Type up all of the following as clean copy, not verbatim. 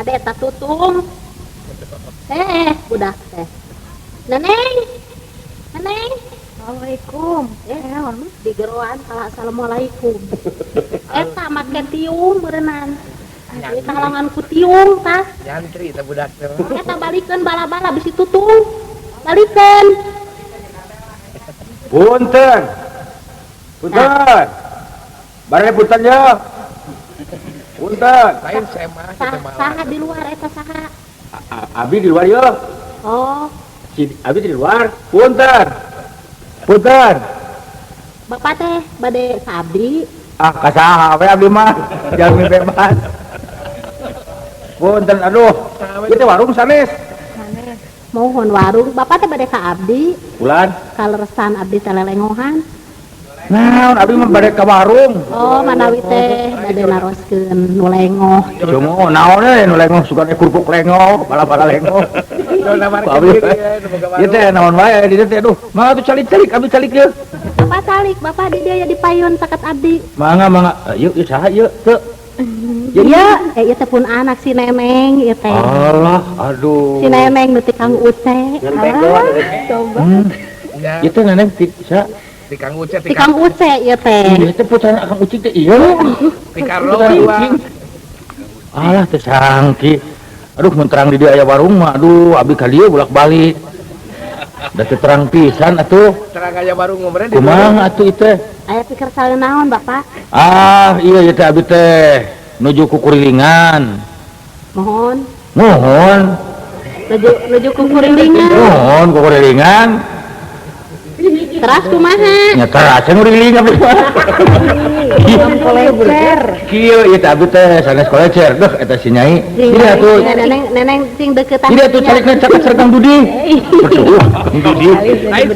Ada eta tutung. Budak teh. Neneng. Neneng. Assalamualaikum. Di geroan salah assalamualaikum. Eta make tiung berenang. Di talangan ku tiung tah. Nyantri teh budak teh. Eta balikeun bala-bala bisi tutung. Balikeun. Punten. Punten. Bare punten ya. Punten. Lain saya mah kita mah. Saha di luar eta saha? Abi di luar ya. Oh, Abi di luar. Punten. Punten. Bapak teh bade sabdi. Kasaha we abdi mah. Jalmi bebas. Punten aduh. Itu warung sanes. Mohon warung. Bapak teh bade ka abdi. Bulan. Kaleresan abdi teh lelengohan. Naon abdi mah bade ka warung. Oh, manawi teh bade naroskeun nu lengoh. Cuma naon we nu lengoh sugan kurkuk lengoh, bala-bala lengoh. Abi. Ieu teh naon wae di dieu teh aduh. Mangga atuh calik-calik abdi calik ye. Bapak salik, bapak di dia di payun sakat abdi. Mangga. Yuk saha yuk teu. Iya, ieu teh pun anak si Neneng ieu teh. Allah, aduh. Si Neneng nu ti Kang Uce. Coba. Ieu teh neneng bisa. Di Kang Uce, Ti Kang Uce ieu teh. Ieu teh putra Kang Ucing teh ieu. di Carlo Putra dua. Ucing. Alah teh sangki. Aduh mun terang di dieu aya warung mah aduh abdi ka dieu bolak-balik. Da teh terang pisan atuh. Terang aya baru ngomongnya di Kumaha atuh ieu teh? Aya pikir saleuh naon, Bapak? Iya teh abdi teh nuju ku kurilingan. Mohon. Mohon. Nuju ku kurilingan. Mohon ku kurilingan. Teras kumaha? Nya terasa nguriling abdi mah. Kolecer. Kieu ieu teh abdi teh sanes kolecer. Duh eta si Nyai. Ini atuh. Neneng sing deuketan. Ini atuh calikna caket sareng Dudi. Percuma Dudi. lain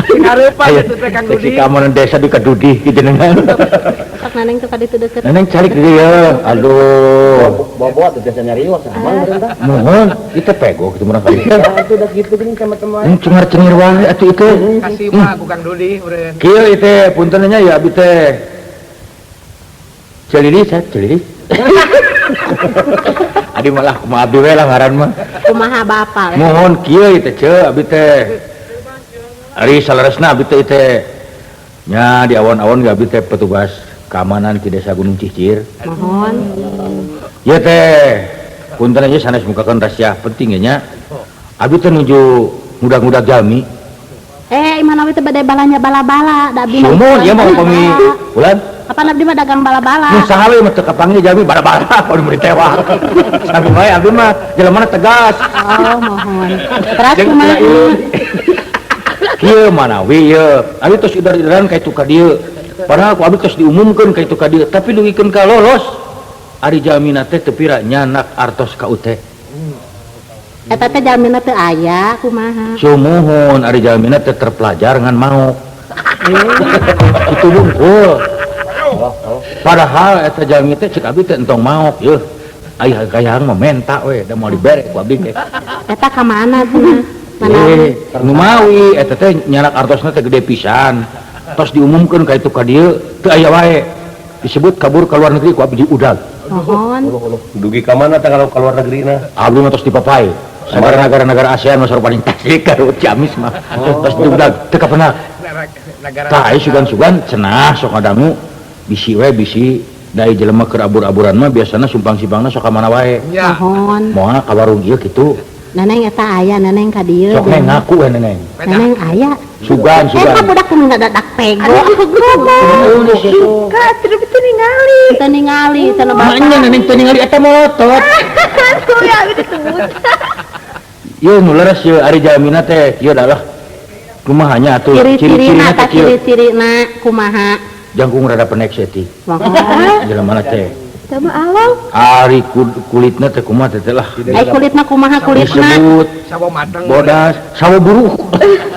sih ngarepan itu teh Kang Si Dudi. kamonan desa di Kadudi kitu neneng. Sok Neneng tuh kaditu deukeut. Neneng calik di dieu. Aduh. Bawa tuh biasa nyari wah sama mereka. Mohon kita pego kitu murah kali. Itu udah gitu gini sama teman. Cengar-cengir wae atuh itu. Kasih mah ku Kang Dudi meureun. Kieu ieu teh puntennya ya abdi teh. Celilis. Adi malah kumaha abdi we lah ngaran mah. Kumaha Bapak? Mohon kieu teh ceu abdi teh. Ari salaresna abdi teh teh. Nya di awon-awon ge abdi teh petugas keamanan di Desa Gunung Cicir. Mohon. Ieu teh punten aja sanes mukakeun rahasia penting nya. Abdi teh nuju ngudag-ngudag jalmi. Imanawi teh bade balanya bala-bala, da abdi mah. Sumun ieu mah upami bulan. Apa abdi mah dagang bala-bala? Nu saha we mah teu kapanggih jalmi bala-bala pun meuli tewak. Sabi bae abdi mah jelemana tegas. Oh, mohon. Teras Jeung kumaha? Kieu manawi ieu. Abi tos idar-idaran ka itu ka dieu. Padahal ku abdi tos diumumkeun ka itu ka dieu, tapi dugikeun ka lolos. Ari jalmina teh teu pira nyanak artos ka uteh. Eta teh jalmina teu aya kumaha? Sumuhun ari jalmina teh terpelajar ngan mau. Itu bungkul. Padahal eta jalmi teh cek abdi teh entong mau yeuh. Aya gayang mah menta we da mau dibere ku abdi teh. Eta ka mana cenah? Nu mawi eta teh nyanak artosna teh gede pisan. Tos diumumkeun ka itu ka dieu teu aya wae. Disebut kabur ka luar negeri ku abdi udag. Mohon. Dugi ka mana teh kalau ke luar negeri na? Abdi mah tos dipapai. Sabara negara-negara ASEAN mah paling tasik karo Ciamis mah. Tos diudag teu kapenah. Negara Tah sugan-sugan cenah sok ngadangu bisi we bisi dai jelema keur abur-aburan mah biasana sumpang-simpangna sok ka mana wae. ya. Mohon. Moal ka warung ieu kitu. Neneng eta aya, neneng ka dieu. Sok neng ngaku we neneng. Neneng aya. Sugan. Eta budak kudu dadak pego. Ka terus teu ningali. Teu ningali cenah Bapak. Makanya neneng teu ningali eta motot. Kuya abdi disebut. Ieu nu leres ieu ari jalmina teh ieu adalah kumahanya atuh Ciri-cirina teh ta kieu. ciri-cirina kumaha? Jangkung rada pendek seti. Mohon. Jelema teh Coba along. ari kulitna teh kumaha teh lah. Ai kulitna kumaha kulitna? Disebut Sawo mateng. bodas, sawo buruk.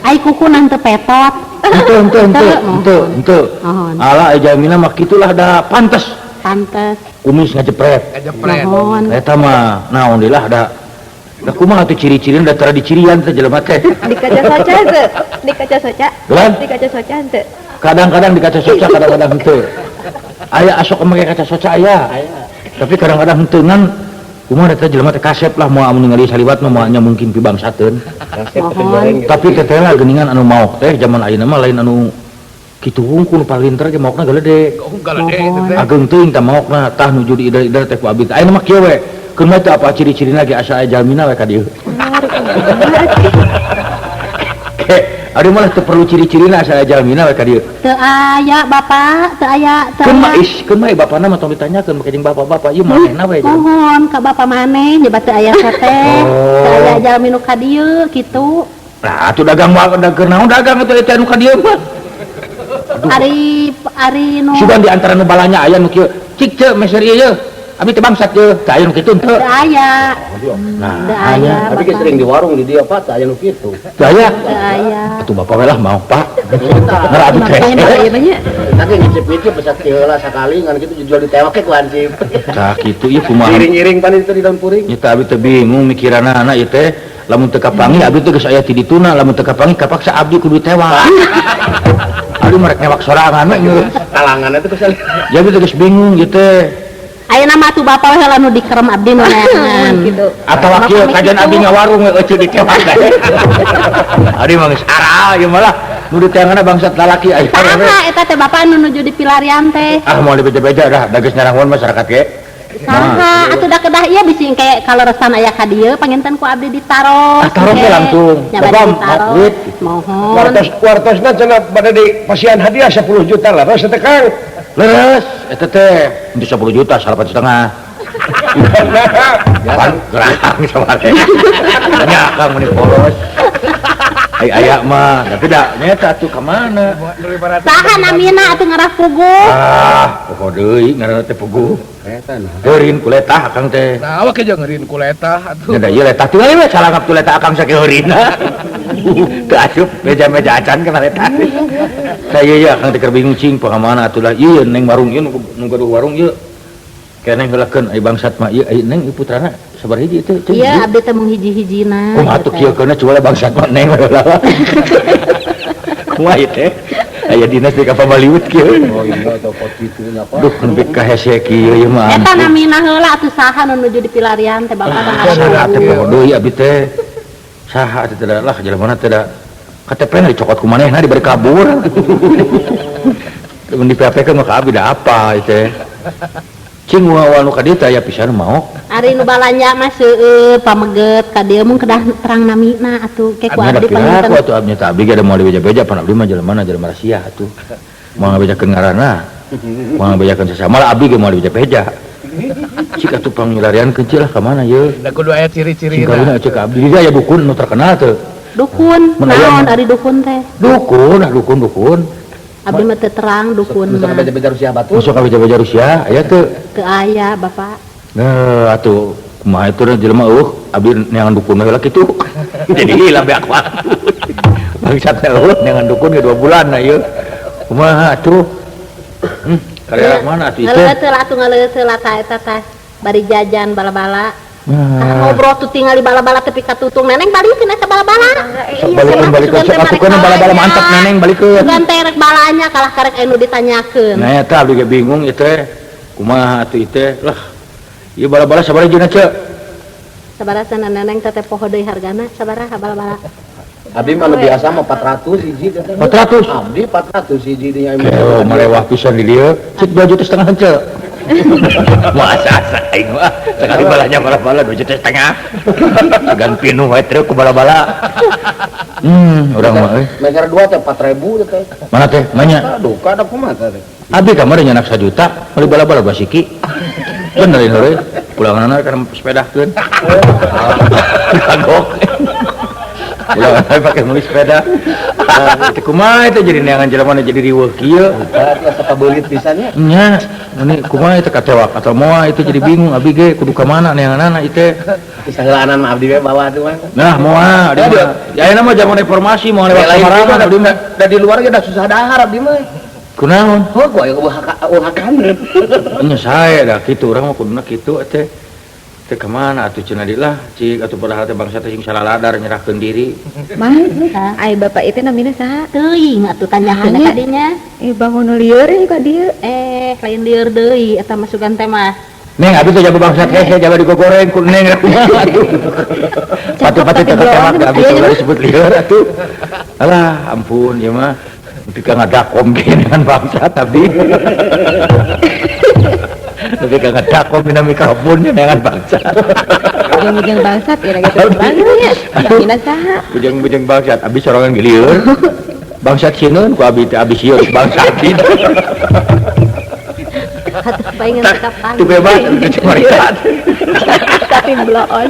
Ai kukunan teu petot. Henteu. Mohon. Ala jalmina mah kitulah da pantes. Pantes. Kumis ngajepret. Ngajepret. Mohon. Eta mah naon deui lah da. Da kumaha teh ciri-cirina da tara dicirian teh jelema teh. Di kaca soca henteu? Di kaca soca? Gelan? Di kaca soca henteu? Kadang-kadang di kaca soca, kadang-kadang henteu. Aya asok make kaca soca aya. Tapi kadang-kadang henteu ngan kumaha eta jelema teh kasep lah moal ningali saliwat mah moalnya mungkin pibangsateun. Mohon. Tapi teteh lah geuningan anu maok teh zaman ayeuna mah lain anu kitu hungkul palinter ge maokna geulede. Ageung teuing tah maokna tah nuju di ida-ida teh ku abdi. Ayeuna mah kieu we. Keun mah teh apa ciri-cirina ge asa aya jalmina we ka dieu. Ari malah teu perlu ciri-cirina asa aya jalmina we ka dieu. Teu aya bapak, teu aya, teu Keun mah aya. keun mah bapana mah tong ditanyakeun make jeung bapak-bapak ieu manehna we. Mohon ka bapak maneh nyebat teu aya teh. Teu aya jalmi nu ka dieu kitu. Nah, atuh dagang keur naon dagang atuh eta anu ka dieu mah. Ari nu Sugan di antara nu balanya aya nu kieu. Cik ce meser ieu ye. Abi teh bangsat ye. Teu aya nu kitu teu. teu aya. Nah, Teu aya Tapi bapak. sering di warung di dia Pak, aya nu kitu. teu aya. Teu aya. Atuh bapak we lah mau, Pak. Ngara abdi teh. Makanya Bapak ieu banyak. Tapi ngicip-ngicip besar heula sakali ngan kitu dijual di tewak ke lancip. Tah kitu ieu kumaha. Iring-iring pan itu di daun puring. Nya teh abdi teh bingung mikiranna anak ieu teh. Lamun teu kapangi abdi teh geus aya ti dituna, lamun teu kapangi kapaksa abdi kudu tewak. Abdi merek newak sorangan we geus. Kalangan itu kesal. Ya abdi teh geus bingung ieu teh. Ayeuna mah tuh bapak we heula nu dikerem abdi nu neangan. Gitu. Atawa kieu kajian abdi ngawarung we euceuk di tewak teh. Abdi mah geus ara ieu malah nu ditengahna bangsat lalaki aya we. Saha eta teh bapak nu nuju di pilarian teh? Ah mau dibeja-beja dah, da geus nyarangon masyarakat ge. Saha atuh da kedah ieu bisi engke kaleresan aya ka dieu panginten ku abdi ditaros. Taros teh langsung. Nyabat Babam, ditaros. duit. Mohon. Wartosna cenah pada di pasian hadiah 10 juta lah. Terus teh Kang. Leres, eta teh untuk 10 juta, 8,5 juta. Pan gerang sabare. Nya Kang meni polos. Ai aya mah, tapi da nyata tuh ka mana? Saha namina atuh ngarah pugu? Ah, poho deui ngaranna teh pugu. Eta nah. Geurin ku letah Kang teh. Nah, awak aja ngeurin ku letah atuh. Nya da ieu letah teu we salangap tu letah Kang sakeureurina. Teu asup meja-meja acan kana letah. Saya ieu Kang teh keur bingung cing poho mana atuh lah ieu neng warung ieu nu gaduh warung ieu. Keneh heulakeun ai bangsat mah ieu ai neng ieu putrana sabar hiji teh. Iya abdi teh mung hiji-hijina. Kumaha atuh kieu keuna coba bangsat mah neng heula. Kumaha ieu teh? Aya dinas di ka Pamaliwut kieu. Oh iya toko kitu nya Pak. Duh nepi ka hese kieu ieu mah. Eta namina heula atuh saha nu nuju di pilarian teh bapak teh ngarah Saha teh pugu. poho deui abdi teh. Saha teh teh lah jelema teh da KTP-na dicokot ku manehna diberi kabur. Mun di PHP-keun mah ka abdi da apa ieu teh. Cing wawal nu ka dieu teh aya pisan mau. Ari nu balanja mah seueur pameget ka dieu mung kedah terang namina atuh ke ku Abdi abdi da panginten. piraku atuh abdi teh abdi ge da moal dibeja-beja pan abdi mah jelema rahasia atuh. Moal ngabejakeun ngaranna. Moal ngabejakeun sesama lah abdi ge moal dibeja-beja. Cik atuh pangilarian kecil lah ka mana ieu? Da kudu aya ciri-cirina. Cingkalina cek abdi dia aya dukun nu terkenal teu. Dukun, Mun aya naon mah. ari dukun teh? Dukun. Abdi mah teu terang dukun Nusa mah. beja-beja Rusia batu. Masuk ka beja-beja Rusia aya teu. Teu aya bapak. Nah, atuh kumaha itu jelema abdi neangan dukun heula kitu. Jadi hilang beak waktu. Bangsat teh neangan dukun ge 2 bulan na ieu. Kumaha atuh? Karya mana atuh itu? Ngaleuteul atuh ngaleuteul tah eta teh bari jajan bala-bala. Nah, Ngobrol tuh tinggal di bala-bala tepi katutung neneng balikeun eta bala-bala. sok balikeun sok atukeun bala-bala mantap neneng balikeun. Sugan teh rek balanya kalah karek anu ditanyakeun. Nah eta abdi ge bingung ieu teh. Kumaha atuh ieu teh? Lah, ieu bala-bala sabaraha jeung ce? Sabaraha neneng teh poho deui hargana sabaraha bala-bala. Abdi mah biasa mah 400 hiji teh. 400. Abdi 400 hiji di nya. Keo marewah pisan di dieu. Cik 2,5 juta henteu. Masa aing mah sekali balanya bala-bala 2,5 juta. Segan pinuh wae treu ku bala-bala. Urang mah euy. Meter 2 teh 4.000 teh. Mana teh? Manya. Aduh, kada kumaha teh. Abi kamar nyanak 1 juta, beli bala-bala basiki. Bener ini euy. Pulanganna kana sepedahkeun. Kagok. Pulangan pakai nulis sepeda. Teh kumaha teh jadi neangan jelema jadi riweuh kieu. Berarti asa pabeulit pisan nya. Nya, ini kumaha teh katewak atau moal itu jadi bingung abi ge kudu ka mana neanganna ieu teh. Kisaheulaan mah abdi we bawa tuh mah. Nah, moal dia mah. Ya ayeuna mah zaman informasi mau lewat samarangan abdi mah. Da di luar ge da susah dahar abdi mah. Kunaon? Oh, gua aya uhakan. Nya sae dah kitu urang mah kuduna kitu teh. Teh ka mana atuh cenah dilah cik atuh padahal teh bangsa teh sing salaladar nyerahkeun diri. Mah, ai bapak itu namina saha? Teuing atuh tanyakeun ka dinya. Bangun lieur ka dieu. Lain lieur deui eta masukan teh mah Neng abi teh jabe bangsat hese jabe digoreng ku neng kumaha atuh. Pati-pati teh kemak abi teh disebut lieur atuh. Alah ampun ieu mah pika ngadakom dengan bangsat tapi. Tapi ka ngadakom dina mikrofonnya dengan bangsat. Ujung-ujung bangsat ya gitu banget. Mina saha? Bujang-bujang bangsat abi sorangan lieur. Bangsat sieun ku abi teh abi sieun bangsatin. Atuh paingan kapan. Itu bebas itu marikat. Tapi bloon.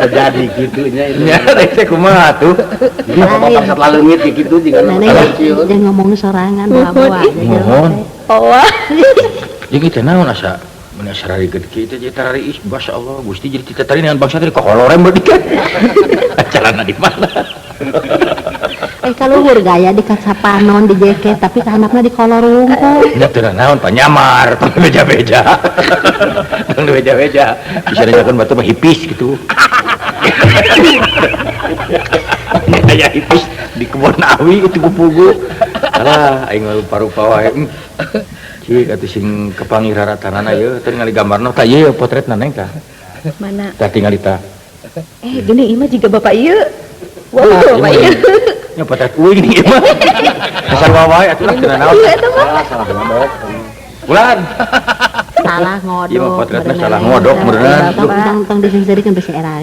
Jadi gitunya nya rek kumaha tuh. Bangsat laleungit kitu juga. Nenek jangan ngomong sorangan bawa aja. Mohon. Oh. Jeung teh naon asa mun asa rarikeun kieu teh tarari is masyaallah Gusti jadi kita tadi dengan bangsa tadi kokolorem berarti kan. Acarana di mana? Kaluhur gaya di kasapanon di jeket tapi kahanapna di kolor rungkul. Nya teu naon panyamar, beja-beja. Tong beja-beja. Bisa dijakeun batu mah hipis gitu. Aya hipis di kebun awi itu pupugu. Alah aing mah rupa-rupa wae. Cik atuh sing kepangi raratanana ieu teh ningali gambarna tah ieu potretna neng tah. Mana? Tah tinggal eta. Gini imah juga bapak ieu. Wow, bapak ieu. Nya potret uing ieu mah. Asal wae atuh lah teu naon. Iya eta mah. Salah ngodok. Bulan. Salah ngodok. Ieu mah potretna salah ngodok beneran. Tong disingserikeun besi era.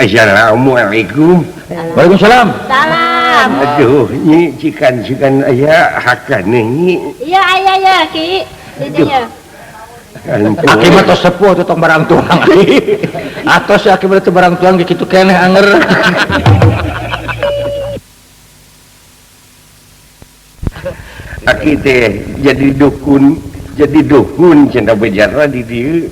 Assalamualaikum. Waalaikumsalam. Salam. Aduh, ini cikan aya hakan nih. Iya aya ya Ki. Didinya. Aki mah tos sepuh tuh tong barang tuang. Atos ya aki teh barang tuang kitu keneh anger. Aki teh jadi dukun cenah bejarna di dieu.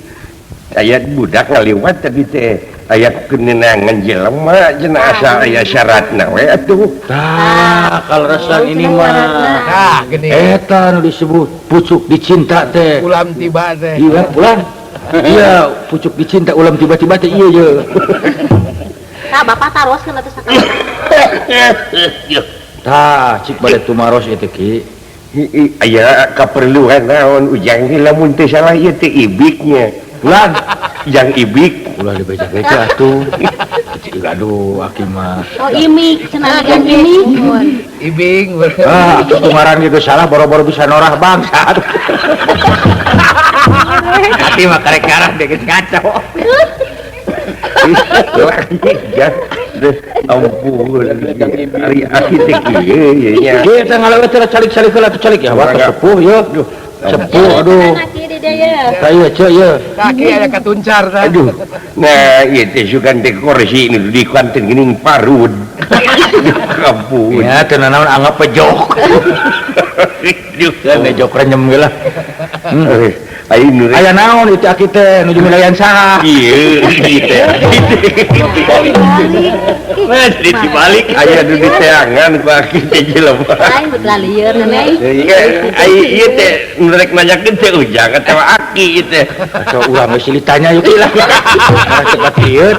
Aya budak ngaliwat tadi teh aya kenenangan jelema cenah asa aya syaratna we atuh. Tah kalresan ini mah. Nah, gini. Eta nu disebut pucuk dicinta teh. Ulam tiba teh. Iya, pulang. Iya, pucuk dicinta ulam tiba-tiba teh iya ye. Tah bapak taroskeun atuh sakali. Tah, cik bade tumaros ieu teh Ki. Aya kaperluan naon ujang ge lamun teh salah ieu teh ibiknya. Pulang. Jang ibik Ulah dibeja-beja atuh. Cik aduh aki mah. Oh imik cenah kan imik. Ibing. Ah, atuh tumaran gitu salah boro-boro bisa norah bangsat. Aki mah karek garah deket ngaco. ya ampun ari aki teh kieu nya Ieu teh ngalewe teh calik-calik heula teh calik ya waktu sepuh ye. Sepuh aduh. Ki di dieu. Tah ieu ce ye. Kaki ada katuncar tah. aduh nah ieu teh sugan teh kursi nu di kanten geuning parud ampun Ya teu naon anggap pejok. Teu jok renyem ge lah. Ayo nu Aya naon itu aki teh nuju milayan saha? ieu teh Mah jadi dibalik. aya nu diteangan ku aki teh jelema Lain betul lieur nenek. ieu teh nu rek nanyakeun teh ujang atawa aki teh So urang geus ditanya yuk lah. Karena cepat ieu.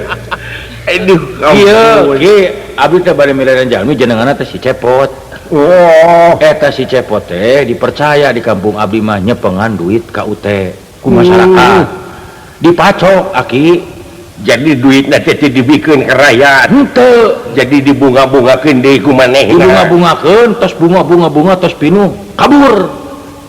aduh Ieu ge abdi teh bade milayan jalmi jenenganna teh si Cepot. oh Eta si Cepot teh dipercaya di kampung abdi mah nyepengan duit ka UT ku masyarakat. Dipacok aki jadi duitna teh teu dibikeun ka rakyat henteu jadi dibunga-bungakeun deui ku manehna bunga-bungakeun tos bunga tos pinuh kabur.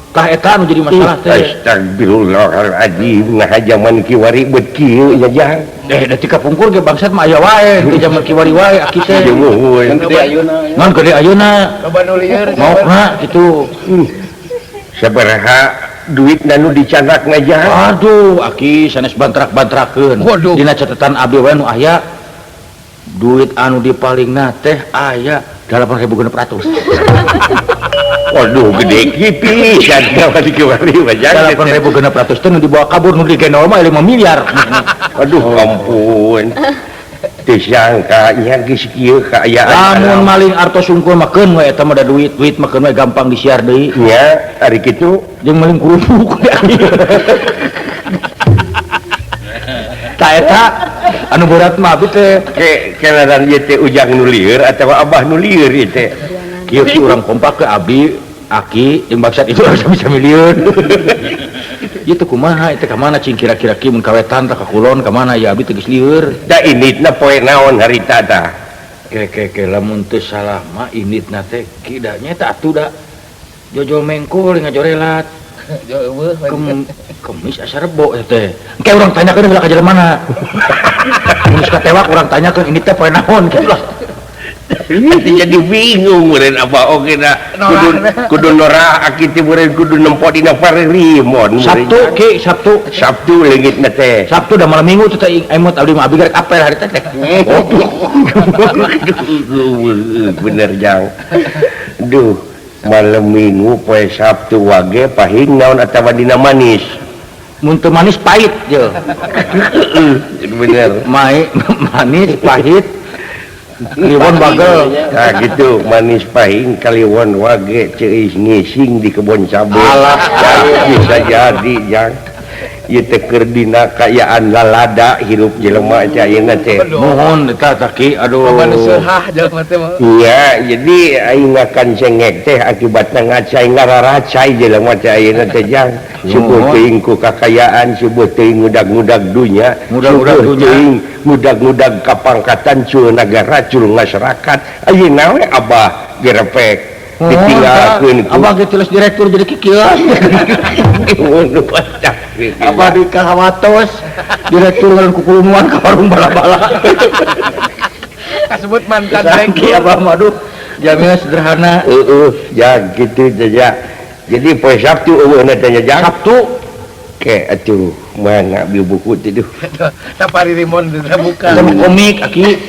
Tah eta nu jadi masalah teh. Astagfirullahaladzim ngahajaman kiwari bet kieu nya jang Da tika pungkur ge bangsat mah aya wae teu jaman kiwari wae aki teh. Ngan gede ayeuna Coba nu lieur. maukna kitu. sabaraha duitna nu dicanakna jang Aduh aki sanes bantrak-bantrakeun. Waduh. Dina catatan abdi wae nu aya duit anu dipalingna teh aya 8.600. waduh gede pisan ka di kiwari mah jang 8.600 teh nu dibawa kabur nu digendol mah 5 miliar. aduh ampun teu sangka nya geus kieu kaayaan Lamun maling artos sungkul mah keun we eta mah da duit mah keun we gampang disiar deui. nya ari kitu Jeung maling kerupuk. Tah eta anu berat mah abdi teh kelaran ieu teh ujang nu lieur atawa abah nu lieur ieu teh kieu si urang kompak ke abdi Aki yang bangsat itu harus bisa miliun. Itu kumaha itu kemana cing kira-kira mun kawetan tak kulon kemana ya abi tegas lieur. Da initna poe naon harita tah. Ke lamun teu salah mah initna teh kidanya tak atuh da. Jojo mengkol ngajorelat. Kemis asa rebo teh. Engke urang tanyakeun heula ka jelemana. Mun katewak urang tanyakeun ini teh poe naon kitu lah. Jadi bingung meureun apa oge na kudu norah aki teh meureun kudu nempo dina parerimon Sabtu leungitna teh Sabtu da malam Minggu teh emot abdi mah abi garek apel hari teh bener jang duh malam Minggu poe Sabtu wage pahing naon atawa dina manis mun teu manis pahit je bener manis pahit Kliwon bagel. Nah gitu manis pahing Kliwon wage ceuis ngising di kebun cabe. Alah bisa jadi jang. Ieu teh keur dina kayaan lalada hirup jelema teh ayeuna teh. Nuhun eta taki aduh. Manuseuhah jelema teh mah. Iya, jadi aing akan cengek teh akibatna ngacai ngararacai jelema teh ayeuna teh jang. Subuh teuing ku kakayaan, subuh teuing ngudag-ngudag dunya, ngudag-ngudag kapangkatan cul negara, cul masyarakat. Ayeuna we abah gerepek ditinggalkeun ku abah ge tulis direktur jadi kikieuan. Abah di kahawatos direktur ngalun kukulumuan ka warung bala-bala. Kasebut mantan Sangki abah mah jamnya sederhana. Ya gitu saja. Jadi poe Sabtu eueuhna teh jang. Sabtu ke atuh mana bieu buku teh duh. Ta paririmon teh buka. komik aki.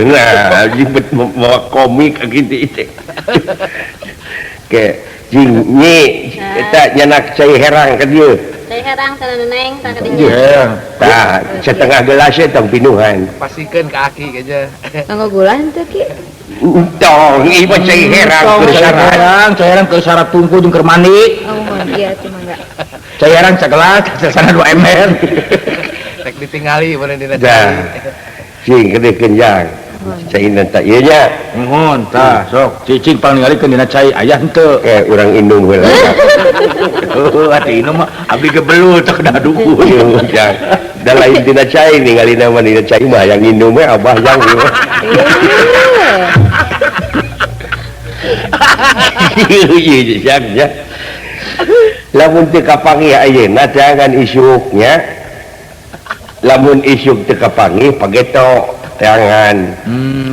Nah jibet bawa komik gitu teh. Ke jing nyi eta nyanak cai herang ka dieu. Cai herang teh neneng tah ka Iya. dieu. Tah setengah gelas tong pinuhan. Pasikeun ka aki aja. Kanggo gula henteu ki. Tong ieu mah cai herang keur syarat. Cai herang keur syarat tungku jeung keur mandi. Oh iya cuma enggak. Cai herang sagelas sasana 2 ember. Rek ditingali bener dina Dah. cai. Cing gede kenjang. Cai nanti ieu nya. Nuhun tah sok cicing paninggalikeun dina cai aya henteu. Urang indung heula. Ati inu mah abdi gebelut teh da duku. Jang. Da lain dina cai ningalina mah dina cai mah yang indung we abah jang. Iya jang ya. Lamun teu kapanggih ayeuna jangan isuknya. Lamun isuk teu kapanggih pageto jangan.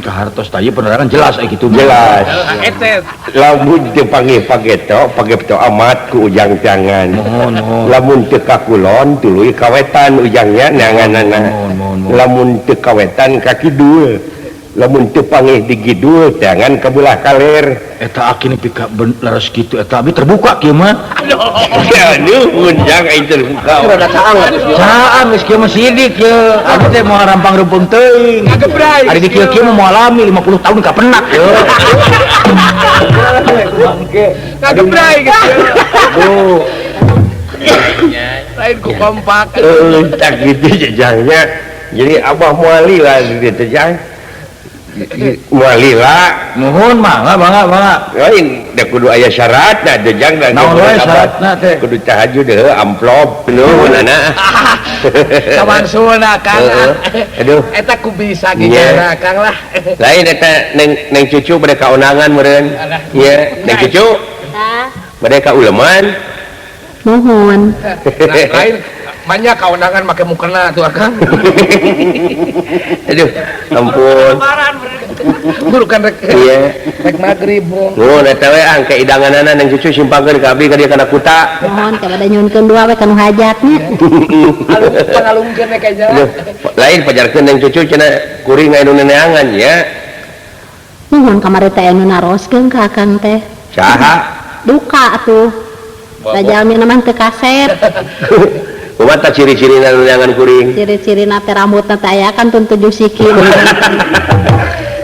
Kahartos tah ieu penerangan jelas kitu Jelas. Etet. Lamun teu panggih pageto amat ku ujang jangan. Mohon. Lamun teu kakulon tuluy kawetan ujangnya nanganana. Mohon. Lamun teu kawetan ka kidul. Lamun teu panggih di kidul jangan ka belah kaler. Eta aki nepi ka laras kitu eta abi terbuka kieu mah. Ya nuhun jang ai terbuka. Saan geus kieu mah sidik ye. Abi teh moal rampang reupeung teuing. Ngagebrai. Ari di kieu mah moal alami 50 tahun ka penak ye. Ngagebrai gitu. Aduh. Lain ku kompak. Tak gitu jangnya. Jadi abah muali lah gitu jang. Muali lah. Nuhun mangga. Lain da kudu aya syaratna jang da Naon wae syaratna teh? kudu tahajud deuh amplop nuhunana. Kawansuna Kang. Aduh. Eta ku bisa Iya. gimana Kang lah. Lain eta neng cucu bade kaunangan meureun. Ieu neng cucu Tah. bade ka uleman. Nuhun. Lain banyak kaundangan make mukena tuh Kang. Aduh, ampun. Guru kan rek. Iya. Rek magrib bong. Nuhun eta we angke idanganana neng cucu simpangkeun ka abdi ka dieu kana kuta. Nuhun ka bade nyunkeun dua we kanu hajatnya. Pangalungkeun we kaja. Aduh, lain pajarkeun neng cucu cenah kuring anu neneangan ya. Nuhun kamari teh anu naroskeun ka Akang teh. Saha? Duka atuh. Dajalmi mah teu kaset. Kumaha ta ciri-ciri neneangan kuring? Ciri-cirina teh rambutna teh aya kan tun 7 sikil.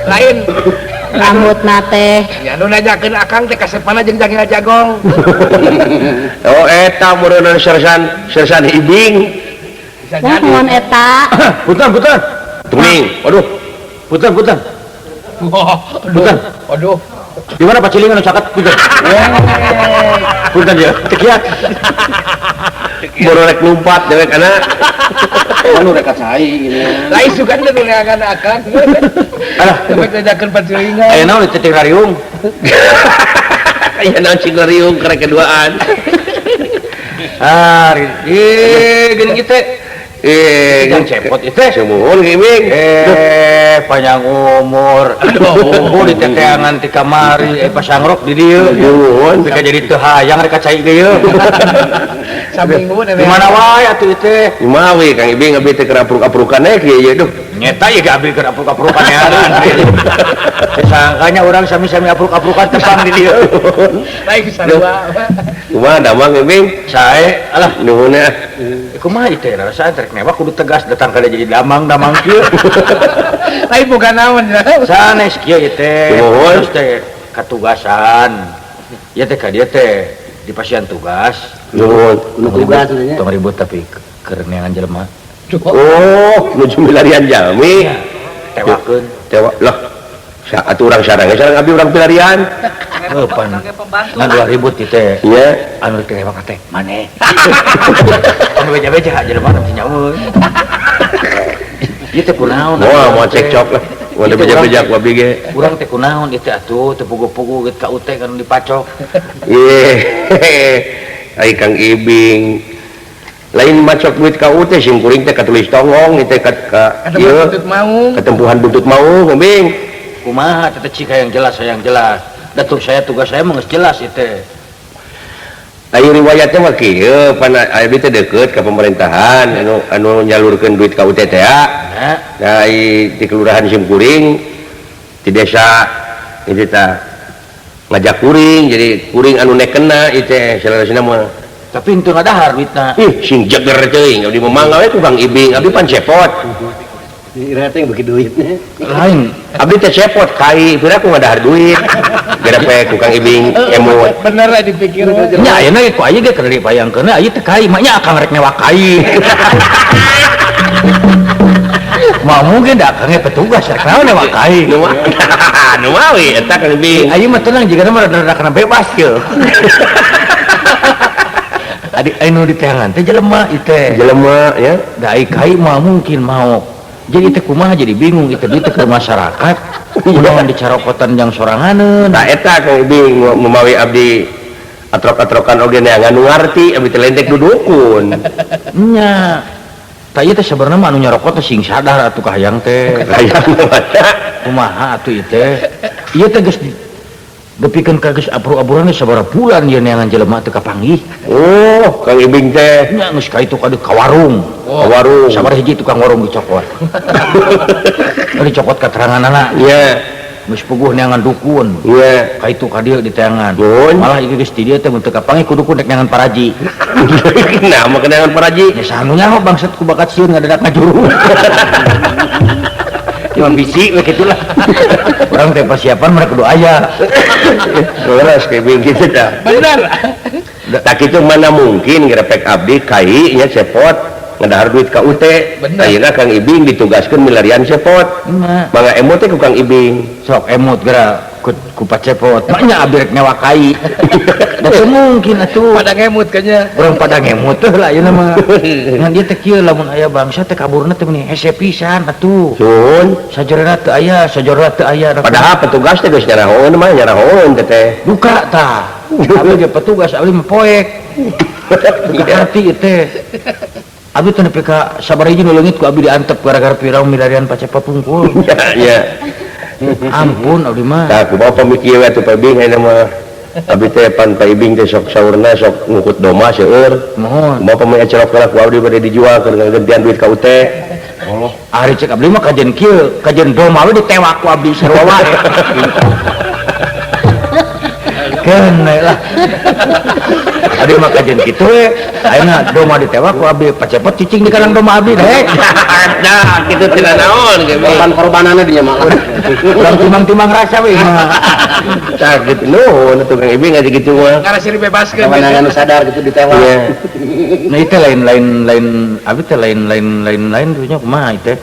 Lain Rambutna teh ya nu najakeun Akang teh kasepana jeung Jangil Jagong. Oh eta meureun sersan ibing. Bisa jadi. nuhun eta. Putar. Tuning. Waduh. Putar. Waduh. Bukan. Waduh. Di mana pacilingan nu caket punten. Punten ya. Tekiat. baru rek lumpat dewek kana Anu rek cai ini. Lain suka teh nu akan. Alah, Sampai kejakeun pacilingan. aya naon di teting rariung. aya naon cingariung kerek keduaan Gini kita yang cepot itu sumuhun giming panjang umur umur di teteangan di kamari pasangrok di dia nuhun bisa jadi teu hayang rek cai ge Saminggu di mana wae atuh teh kumaha we Kang Ibing abi teh keur apruk-aprukan kieu ye duh nyeta ya gak abdi keur apruk-aprukan ya sangkanya orang sami-sami apruk-aprukan tepang di dia Lain sarua. kumaha damang Ibing sae alah nuhun ya kumaha ieu teh rasa trek mewah kudu tegas datang kada jadi damang kieu Lain bukan naon ya. sanes kieu ieu teh Nuhun. terus teh katugasan ieu teh ka dieu teh di pasien tugas nuhun tugas tong ribut tapi keur neangan jelema oh nuju milarian jalmi tewakeun tewa lah atuh urang sareng abi urang pilarian pan ngan 2000 ti teh iya anu teh tewa teh maneh anu beja-beja jelema mah nyaeun ieu teh kunaon moal mau cekcok lah mau ada beja-beja ku abi ge urang teh kunaon ieu teh atuh teu pugu-pugu geut ka UT kan dipacok ai Kang Ibing lain macok duit ka UT sing kuring teh katulis tongong ieu teh ka ieu Buntut mau. ketempuhan buntut mau Ibing kumaha teh cika yang jelas datur saya tugas saya mah geus jelas ieu teh ayo riwayatnya mah kieu pan abi teh deukeut ka pemerintahan anu nyalurkeun duit ka UT teh ya nah di kelurahan Simkuring di desa itu tah ngajak kuring jadi kuring anu nekena ieu teh salasina mah tapi henteu ngadahar duitna sing jeger teuing abdi memangga we ku Kang Ibing abi pan cepot lain abdi teh cepot kai pira ku ngadahar duit gara pe ku Kang Ibing emot Bener lah dipikir. nya ayeuna ku aya ge keur dipayangkeun aya teh kai mah nya akang rek nyewa kai mah mungkin da akang petugas rek naon nyewa kai nu mah we eta Kang Ibing ayeuna mah tenang jiga mah rada kana bebas kieu adik anu di teangan teh jelema ieu teh jelema ya da ai kai mah mungkin mau jadi teh kumaha jadi bingung itu duit teh ke masyarakat kunaon dicarokotan jang soranganeun nah eta Kang Ibing memawi abdi atrok-atrokan oge neangan nu ngarti abdi teh lentek dudukun nya tah ieu teh sabenerna mah anu nyarokot teh sing sadar atuh kahayang teh hayang kumaha atuh ieu teh ieu teh geus depikeun ka geus abru-abruan geus sabaraha bulan ieu neangan jelema teu kapanggih oh Kang Ibing teh nya geus ka itu ka warung warung sabaraha hiji tukang warung dicokot dicokot keteranganana iya geus puguh neangan dukun iya ka itu ka dieu di teangan Dun. malah ieu geus di dieu teh mun teu kapanggih kudu ku neangan paraji nah mah kenangan paraji nya sanunya mah bangsat ku bakat sieun ngadadak ngajuru cuma bisi begitulah orang teh persiapan mereka kudu aya terus kayak begitu dah Bener. tak itu mana mungkin ngerepek abdi kai nya cepot ngedahar duit ka UT Bener. ayeuna Kang Ibing ditugaskeun milarian cepot nah mangga emot teh ku Kang Ibing sok emot gara ku pacepot maknya abdi rek nyawa kai da teu mungkin atuh Pada ngemut kayaknya. urang pada ngemut teh lah ayeuna mah ngan dieu teh kieu lamun aya bangsa teh kaburna teh meni hese pisan atuh sun sajarana teu aya padahal petugas teh geus nyarahoeun mah nyarahoeun teh teh duka tah abdi ge petugas abdi mah poek duka hati ieu teh abdi teh nepi ka sabaraha nu leungit ku abdi diantep gara-gara pirang milarian pacepot pungkul ya ampun abdi mah tah kumaha pamikir we atuh Ibing ayeuna mah abdi teh pan ka Ibing teh sok saurna sok ngukut doma seueur mohon kumaha pamikir acerok kana ku abdi bade dijual keur gantian duit ka UT ari cek abdi mah kajen kieu kajen doma we ditewak ku abdi sarua wae kene lah abdi mah kajen kitu we ayeuna doma ditewak ku abdi pacepot cicing di kalang doma abdi deh nah kitu tina naon ge korbanana dia mah urang timang-timang rasa we mah tah gitu nuhun atuh Kang Ibing aja gitu mah Karena sih dibebaskan. kawanangan sadar gitu ditewak iya nah itu lain abdi teh lain dunya kumaha itu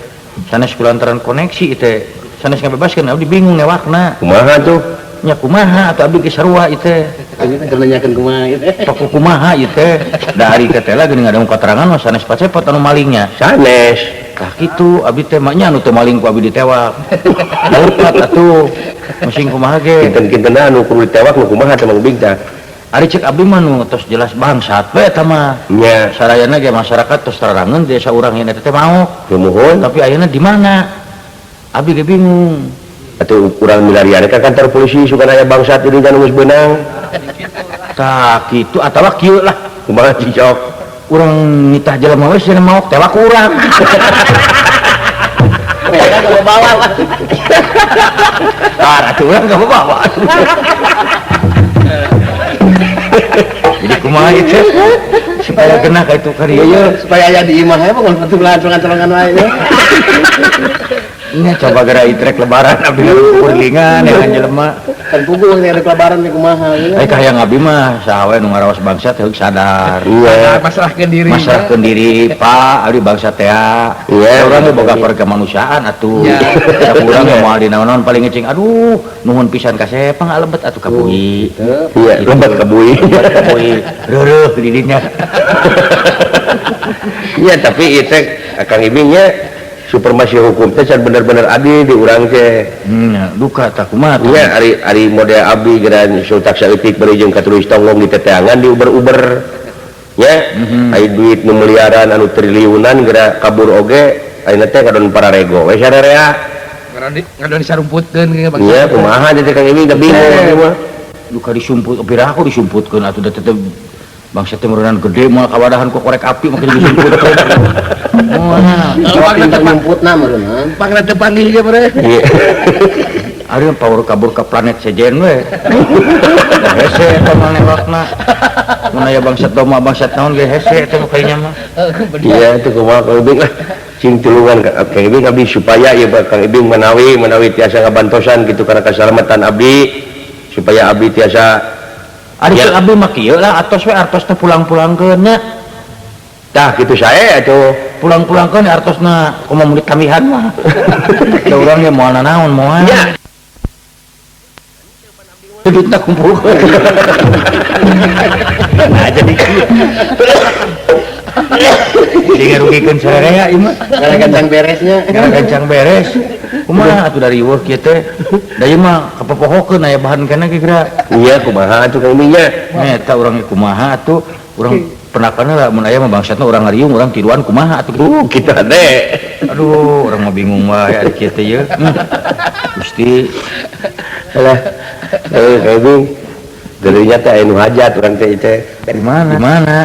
sanes kulantaran koneksi itu sanes ngabebaskeun abdi bingung newakna kumaha tuh nya kumaha atau abdi ge sarua ieu teh Ini teh nanyakeun kumaha ieu teh. toko kumaha ieu teh dari teh teh geuning ada keterangan mah sanes pacepot anu malingnya sanes tah kitu abdi teh mah nya anu teu maling ku abdi ditewak dapat atuh masing kumaha ge kinten-kintenna anu kudu ditewak nu kumaha teh Mang Bing tah ari cek abdi mah nu tos jelas bangsat we eta mah nya sarayana ge masyarakat tos terangeun desa urang ieu teh mau nuhun tapi ayeuna di mana abdi ge bingung atuh urang milarian ka kantor polisi sugan aya bangsat di dinya nu geus beunang tah kitu atawa kieu lah kumaha cicok urang nitah jelema we cenah maok tewak urang Mereka kalau bawa Pak. tah atuh urang enggak bawa jadi kumaha itu supaya kena ka itu kari Iya, supaya aya di imah ya pokon pengelan wae nya. nya coba gara itrek lebaran abdi kurlingan ya kan jelema Kan puguh nih ada kelebaran nih kumaha ya. ai kahayang abdi mah saha we nu ngaraos bangsa teh sadar iya Masalahkeun diri. masalahkeun diri Pak abdi bangsa teh Iya, urang ge boga kemanusiaan atuh Ya. da urang ge moal dina naon paling ngecing aduh nuhun pisan ka sepang alebet atuh ka bui iya lembat ka bui bui reureuh di dinya iya tapi ieu teh Kang Ibingnya supermasi hukum teh can bener-bener adil di urang teh duka tak kumaha tuh. iya ari model abdi geran sultak saeutik bari jeung katulis tonggong di teteangan di uber-uber nya aya duit nu miliaran anu triliunan geura kabur oge ayeuna teh kadon pararego we sararea Ngadon disarumputkeun ge Bang. iya kumaha teh Kang Ibing da bingung ieu mah Duka disumput pira aku disumputkeun atuh da teh bangsa teh meureunana gede moal kawadahan ku korek api makin disumputkeun moal Pintu nyumputna meureunna. Pangna teu panggih ge bre. iya ari power kabur ke planet sejen we da hese eta mah nembakna mun aya bangsat doma bangsat naon ge hese teh kayaknya mah iya itu kumaha Kang Ibing lah cing tulungan Kang Ibing abdi supaya ieu Kang Ibing menawi tiasa ngabantosan gitu karena keselamatan abdi supaya abdi tiasa ari Ya. sok abdi mah kieu lah atos we artos teh pulang-pulangkeun nya tah kitu sae atuh pulang-pulangkeun artosna kumaha mun ditamihan mah da urang ge moal naon moal Ya. duitna kumpulkeun nah jadi kieu jadi ngarugikeun sararea ieu mah Gara gancang beresnya. gara gancang beres kumaha atuh dari work kieu teh da ieu mah kapopohokeun aya bahan kana ge geura iya kumaha atuh Kang Ibing nya eta urang ge kumaha atuh urang penakana lah mun aya mah bangsatna urang ngariung urang tiluan kumaha atuh kita deh aduh urang mah bingung wae ari kieu teh ye Gusti alah Kang Ibing deureunnya teh aya nu hajat urang teh teh di mana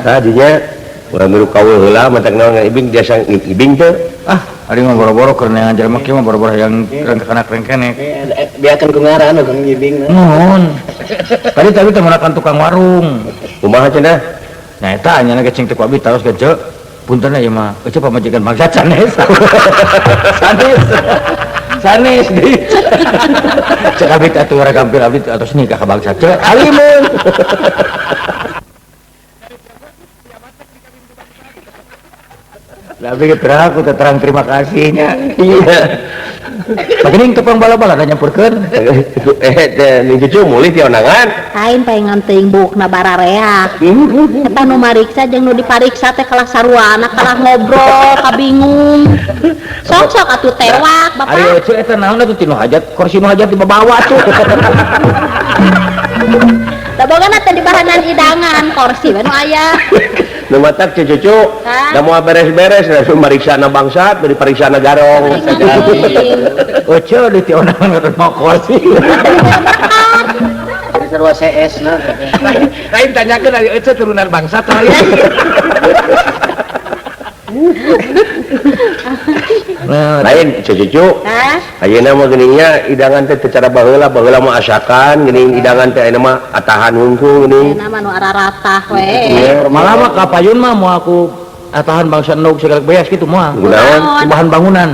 tadinya urang milu kawul heula matak naon Kang Ibing biasa Ibing teh ah ari mah boro-boro keur neangan jelema kieu mah boro-boro yang rengkenak rengkenek Biarkan ku ngaran Kang Ibing. nuhun tadi teh menakan tukang warung kumaha cenah nah eta anyana gecing teh ku abdi taos ge ceu punten ieu mah eueuh pamajikan bangsat sanes sanes deui cek abdi teh atuh urang gampil abdi atos nikah ka bangsat ceu alimun Tapi kita aku terang terima kasihnya. Iya. Bagening tukang bala-bala da nyampurkeun. teh ning cucu mulih ti onangan Lain pengen teuing bukna bararea. Eta nu mariksa jeung nu dipariksa teh kalah saruana kalah ngobrol kabingung. Sok-sok atuh tewak Ari Bapak. eueuh eta naon atuh tinu hajat, kursi nu hajat dibawa tuh. Da bogana teh di bahanan idangan kursi we nu aya. nu matak cucu Hah? da moal beres-beres langsung mariksana bangsat bari pariksana garong Eueuh di ti onangan keur mau kursi. Jadi sarua CS nah. Lain tanyakeun ari eueuh turunan bangsa tah aya. lain cucu Hah? ayeuna mah geuningnya idangan teh cara baheula mah asakan geuning idangan teh ayeuna mah atahan hungkul geuning Nama nu araratah we. Iya. Malah mah ka payun mah mau aku atahan bangsa endog segala beas kitu moal. Kunaon? Bahan bangunan.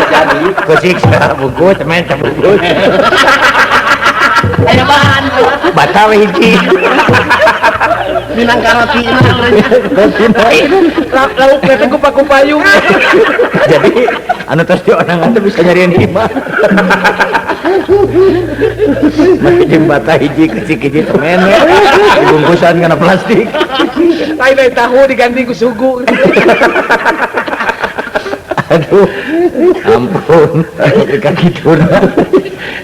Jadi kesiksa bungkus temen bungkus. Aya bahan. Batal hiji. Minang karoti Lauk teh ku payung. Jadi anu tos di onangan teh bisa nyarian hima. Makin bata hiji kecik hiji temen ya. Dibungkusan karena plastik. Lain tahu diganti ku sugu. Aduh, ampun, ketika gitu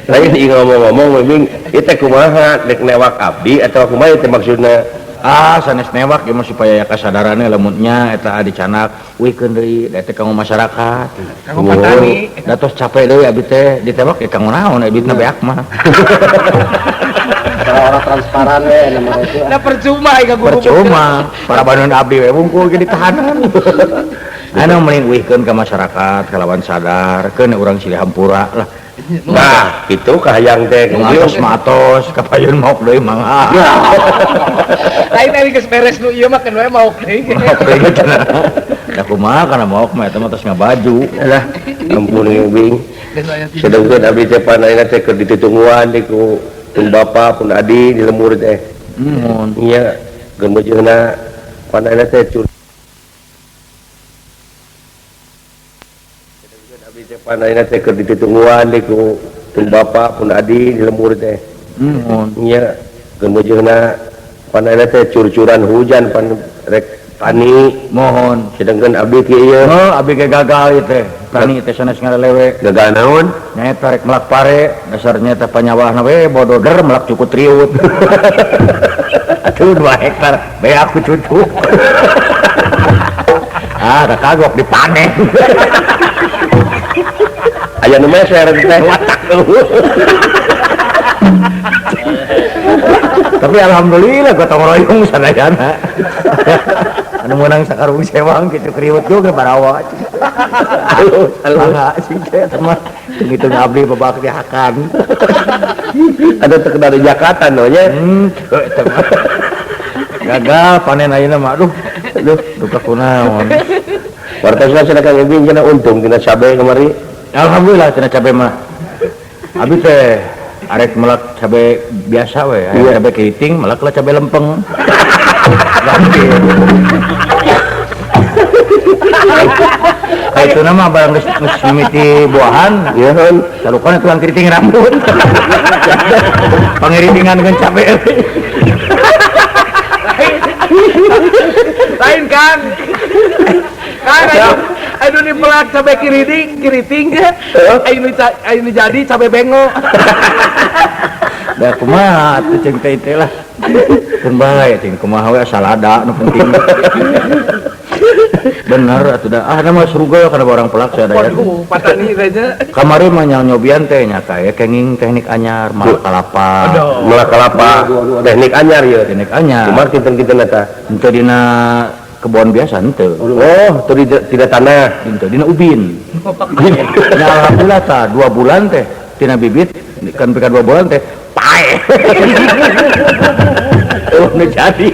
lain ngomong-ngomong memang itu kumaha dek newak abdi atau kumaha itu maksudnya sanes newak ya supaya kasadarannya lemutnya eta dicanak wikeun deui eta kanggo masyarakat Kanggo petani. da tos capek deui abdi teh ditembak ya kanggo naon abdina beak mah Orang transparan we nama itu. Nah percuma ya guru. percuma para bandun abdi we bungkul ge ditahanan anu mending wikeun ka masyarakat kalawan sadar keun urang Cihampura lah nah itu kahayang teh matos kapayun mau deui mangga Lain geus beres nu ieu mah kan we mau deui. da kumaha kana mau mah eta mah tos ngabaju lah ampun Bing sedangkan abdi teh panaina teh keur ditutungguan di ku bapak pun adi di lemur teh iya geun bejeuna panaina teh panaina teh keur ditutungguan di ku bapak pun adi di lemur teh iya geun bejeuna panaina teh curcuran hujan pan rek tani mohon sedangkan abdi kieu ieu abdi ge gagal ieu teh tani teh sanes ngarelewe gagal naon nyaeta rek melak pare dasarnya teh panyawahna we bododer melak cukup triut atuh 2 hektar bae aku cucu da kagok dipanen aya nu meser teh watak tapi alhamdulillah gotong royong sadayana anu menang sakarung sewang gitu kriwet juga barawa salah sih teh mah ngitung abdi babak dihakan ada terkenal di Jakarta no nya gagal panen ayeuna mah aduh duka kunaon wartosna cenah Kang Ibing cenah untung tina cabe kemari alhamdulillah cenah cabe mah abdi teh arek melak cabe biasa we aya cabe keriting melak lah cabe lempeng ganti itu nama barang geus mimiti buahan ya kan salukan tukang keriting rambut pangiritingan dengan cabe Lain Kang. Ayo nih pelak cabe keriting ayo jadi cabe bengo. da kumaha atuh ceung teh teh lah keun bae cing kumaha we asal ada nu penting bener atuh da mah surga kana orang pelak sadaya Waduh, patani aja. kamari mah nyobian teh nya kae kenging teknik anyar malak kalapa malah kalapa teknik anyar ya teknik anyar kumaha kinten-kinten eta henteu dina kebon biasa henteu oh tidak tanah henteu dina ubin nya alhamdulillah tah 2 bulan teh tina bibit kan pika 2 bulan teh pae nu jadi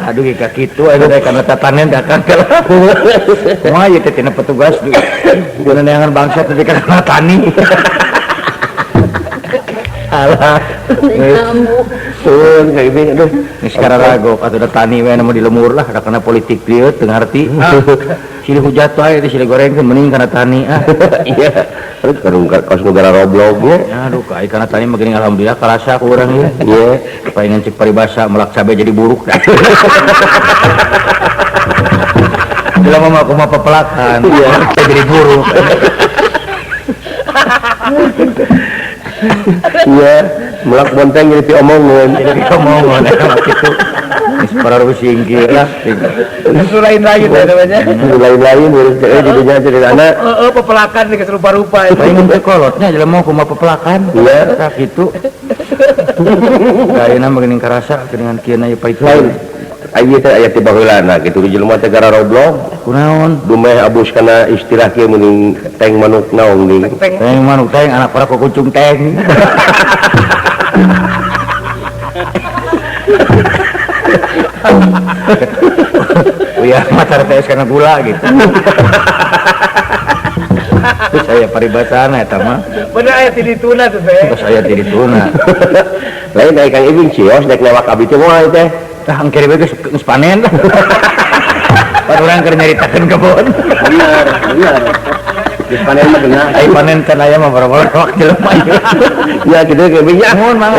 aduh ka kitu aya kana tatanen da kan moal ieu teh tina petugas dina neangan bangsa teh kana tani alah sun Kang Ibing aduh geus kararagok atuh da tani we anu di lemur lah da kana politik dieu teu ngarti silih hujat wae teh silih gorengkeun mending kana tani iya terus kaos negara roblog nya aduh ka kana tani mah geuning alhamdulillah karasa ku urang ieu iya palingan cek paribasa melak cabe jadi buruk dah jelema mah kumaha pepelakan iya jadi buruk iya melak bonteng jadi diomongeun gitu separuh singkir lah Itu lain-lain ya namanya. lain-lain jadinya ceritana Pepelakan nih keserupa-rupa itu. paling teh kolotnya jelema kumaha pepelakan iya tak gitu ayeuna mah geuning karasa dengan kieu na pait lain aya teh aya ti baheulana gitu di jelema teh gara roblog kunaon dumeh abus kana istilah kieu meuning teng manuk naong ning teng manuk teng anak para kukucung teng ya macar teh kana gula gitu terus saya paribasana eta mah Bener aya di tuna tuh teh. terus saya di tuna lain dari Kang Ibing cios dek lewat abdi teh moal teh tah angkiri we geus panen orang keur nyaritakeun kebon. Bener, bener. Di panen mah geuna. Ai panen teh aya mah boro-boro waktu jelema. Ya gitu kayak minyak. Nuhun, Mang.